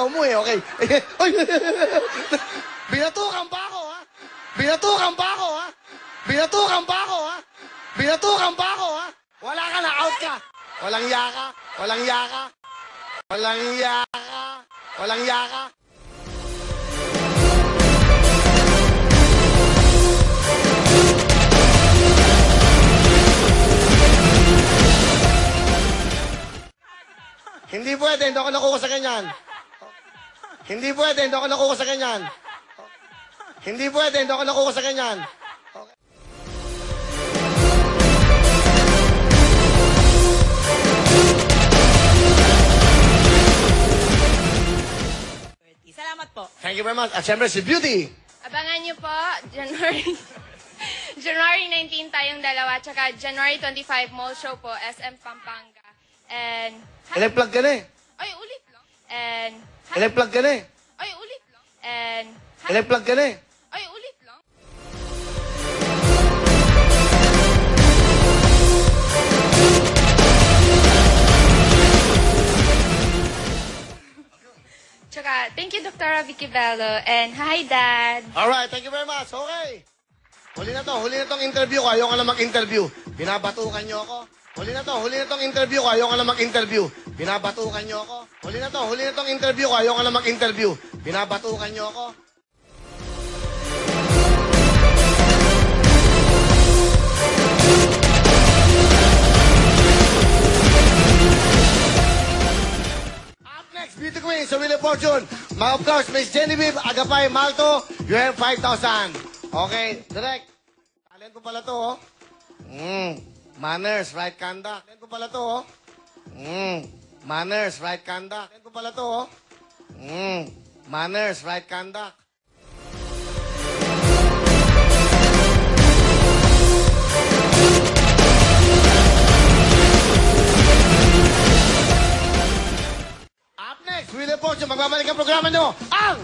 ayaw mo eh, okay. Ay! Binatukan pa ako, ha? Binatukan pa ako, ha? Binatukan pa ako, ha? Binatukan pa ako, ha? Wala ka na, out ka. Walang yaka, walang yaka. Walang yaka, walang yaka. Hindi pwede, hindi ako nakuha sa ganyan. Hindi pwede, hindi ako nakuha sa ganyan. Hindi pwede, hindi ako nakuha sa ganyan. Okay. Salamat po. Thank you very much. At syempre si Beauty. Abangan niyo po, January 19 tayong dalawa, tsaka January 25 mall show po, SM Pampanga. And... Ilag-plug ka na eh. Ay, ulit lang. And... Ilag-plug ka na eh. Ay, ulit lang. And... Ilag-plug ka na eh. Ay, ulit lang. Tsaka, thank you, Dr. Vicky Bello. And hi, Dad. Alright, thank you very much. Okay. Huli na tong interview ko. Ayoko na mag-interview. Binabatukan niyo ako. Huli na tong interview ko. Ayoko na mag-interview. Binabatukan niyo ako. Huli na tong interview ko. Ayoko na mag-interview. Binabatukan niyo ako. Up next, Beauty Queen, sa Wheel of Fortune. Of course, Miss Genevieve Agapay Malto, you have 5,000. Okay, direct. Talent ko pala to, oh. Manners, right conduct. Talent ko pala to, oh. Manners, right conduct. Talent ko pala to, oh. Manners, right conduct. Up next, Wheel of Fortune, magbabalik ang programa nyo, ang